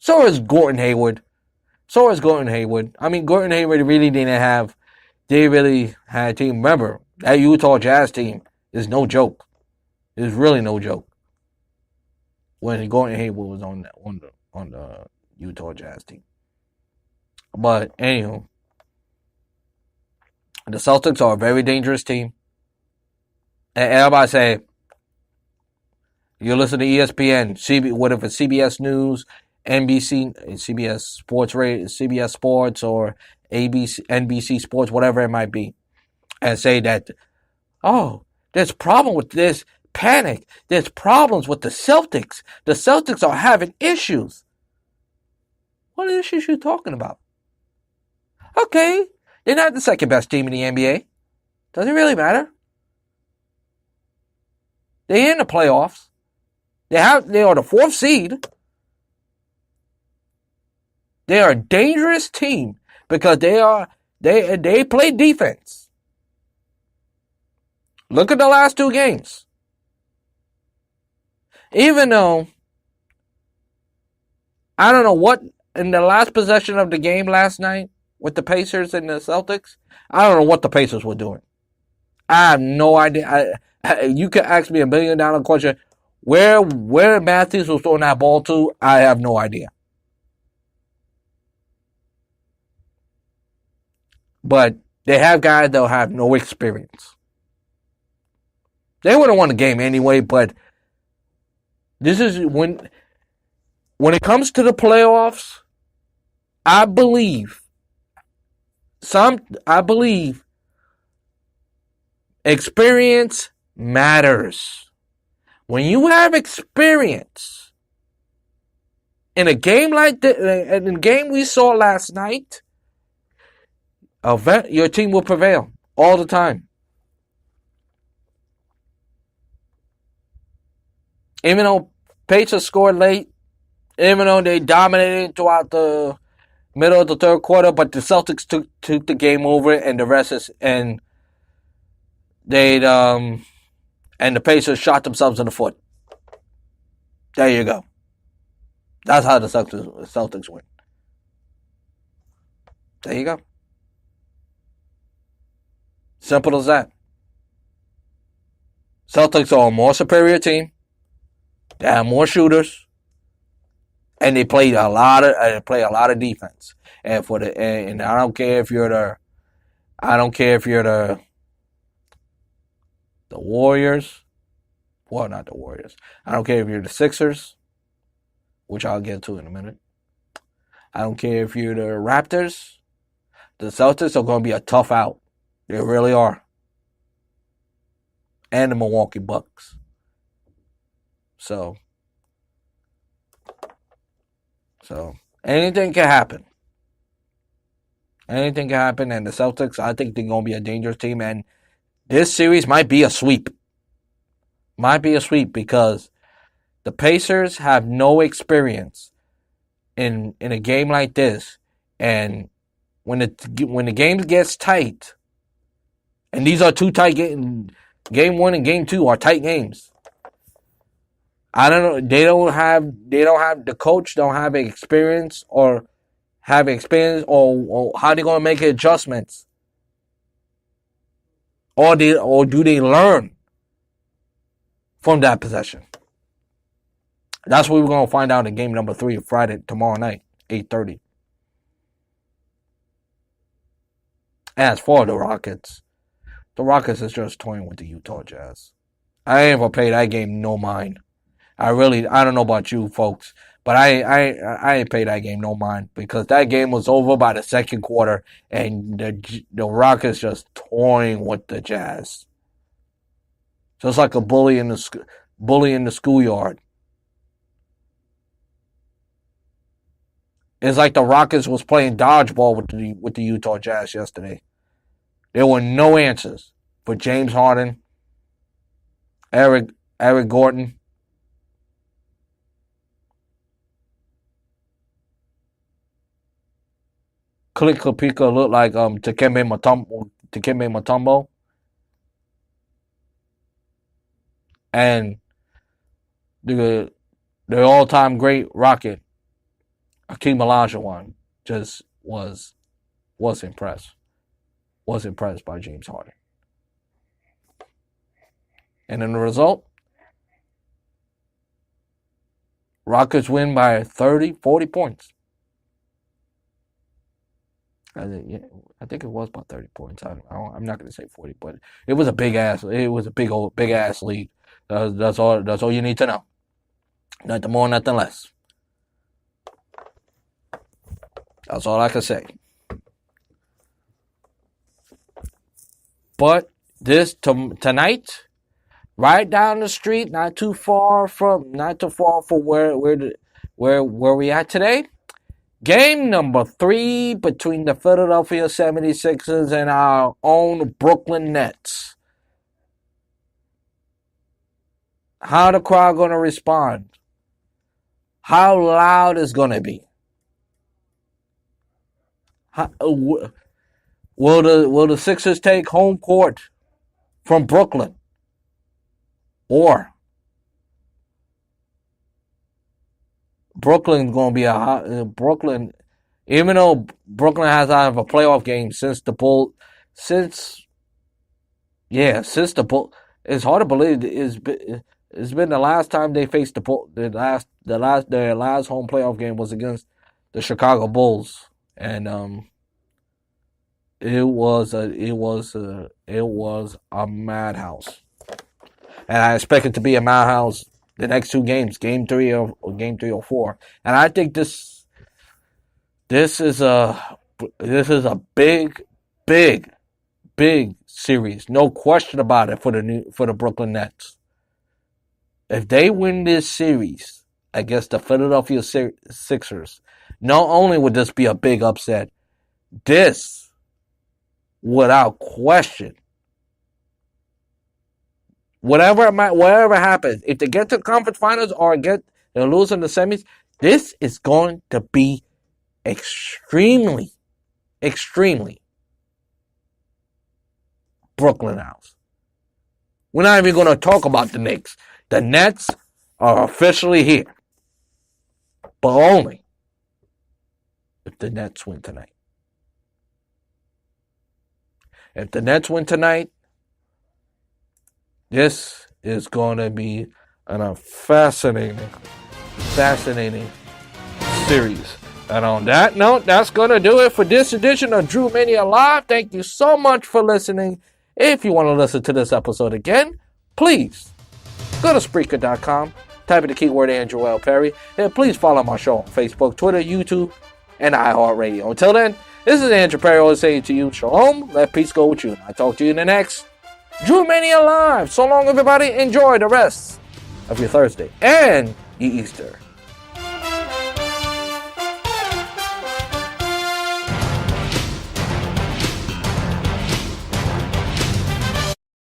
So is Gordon Hayward. I mean, Gordon Hayward really didn't have. They really had a team. Remember, that Utah Jazz team is no joke. It's really no joke. When Gordon Hayward was on the Utah Jazz team. But anywho, the Celtics are a very dangerous team. And everybody say, you listen to ESPN, what if it's CBS News, NBC, CBS Sports Radio, CBS Sports, or ABC, NBC Sports, whatever it might be, and say that, oh, there's a problem with this, panic, there's problems with the Celtics. The Celtics are having issues. What issues are you talking about? Okay, they're not the second best team in the NBA. Does it really matter? They're in the playoffs. They are the 4th seed. They are a dangerous team because they play defense. Look at the last 2 games. Even though I don't know what in the last possession of the game last night with the Pacers and the Celtics, I don't know what the Pacers were doing. I have no idea. You could ask me $1 billion question. Where Matthews was throwing that ball to, I have no idea. But they have guys that have no experience. They would have won the game anyway, but this is when it comes to the playoffs, I believe experience matters. When you have experience in a game like this, in the game we saw last night, your team will prevail all the time. Even though Pacers scored late, even though they dominated throughout the middle of the third quarter, but the Celtics took the game over, and the rest is and the Pacers shot themselves in the foot. There you go. That's how the Celtics win. There you go. Simple as that. Celtics are a more superior team. They have more shooters, and they play a lot of defense. And I don't care if you're the Warriors. Well, not the Warriors. I don't care if you're the Sixers, which I'll get to in a minute. I don't care if you're the Raptors. The Celtics are going to be a tough out. They really are. And the Milwaukee Bucks. So anything can happen. Anything can happen, and the Celtics, I think they're going to be a dangerous team, and this series might be a sweep. Might be a sweep because the Pacers have no experience in a game like this, and when the game gets tight, and these are 2 tight games, game 1 and game 2 are tight games. I don't know. The coach don't have experience or how they're going to make adjustments, or do they learn from that possession? That's what we're going to find out in game number 3 Friday, tomorrow night, 8:30. As for the Rockets is just toying with the Utah Jazz. I ain't gonna pay that game no mind. I don't know about you folks, but I ain't pay that game no mind because that game was over by the second quarter, and the Rockets just toying with the Jazz, just like a bully in the schoolyard. It's like the Rockets was playing dodgeball with the Utah Jazz yesterday. There were no answers for James Harden, Eric Gordon. Clint Capela looked like Dikembe Mutombo. And the all-time great Rocket, Hakeem Olajuwon just was impressed. Was impressed by James Harden. And in the result, Rockets win by 30, 40 points. I think it was about 30 points. I'm not going to say 40, but it was a big ass lead. That's all you need to know. Nothing more, nothing less. That's all I can say. But tonight, right down the street, not too far from where we at today. Game number 3 between the Philadelphia 76ers and our own Brooklyn Nets. How the crowd going to respond? How loud is going to be? Will the Sixers take home court from Brooklyn? Or Brooklyn's going to be Brooklyn, even though Brooklyn has out of a playoff game since the Bull, it's hard to believe it's been the last time they faced the Bull. Their last home playoff game was against the Chicago Bulls, and it was a madhouse, and I expect it to be a madhouse the next 2 games, game 3 or 4, and I think this is a big series, no question about it for the Brooklyn Nets. If they win this series against the Philadelphia Sixers, not only would this be a big upset, this, without question, whatever happens, if they get to the conference finals or they lose in the semis, this is going to be extremely Brooklyn house. We're not even going to talk about the Knicks. The Nets are officially here, but only if the Nets win tonight. If the Nets win tonight, this is going to be a fascinating series. And on that note, that's going to do it for this edition of Drew Mania Live. Thank you so much for listening. If you want to listen to this episode again, please go to Spreaker.com, type in the keyword Andrew L. Perry, and please follow my show on Facebook, Twitter, YouTube, and iHeartRadio. Until then, this is Andrew Perry always saying to you, shalom, let peace go with you. I'll talk to you in the next Drew Mania Live. So long, everybody. Enjoy the rest of your Thursday and your Easter.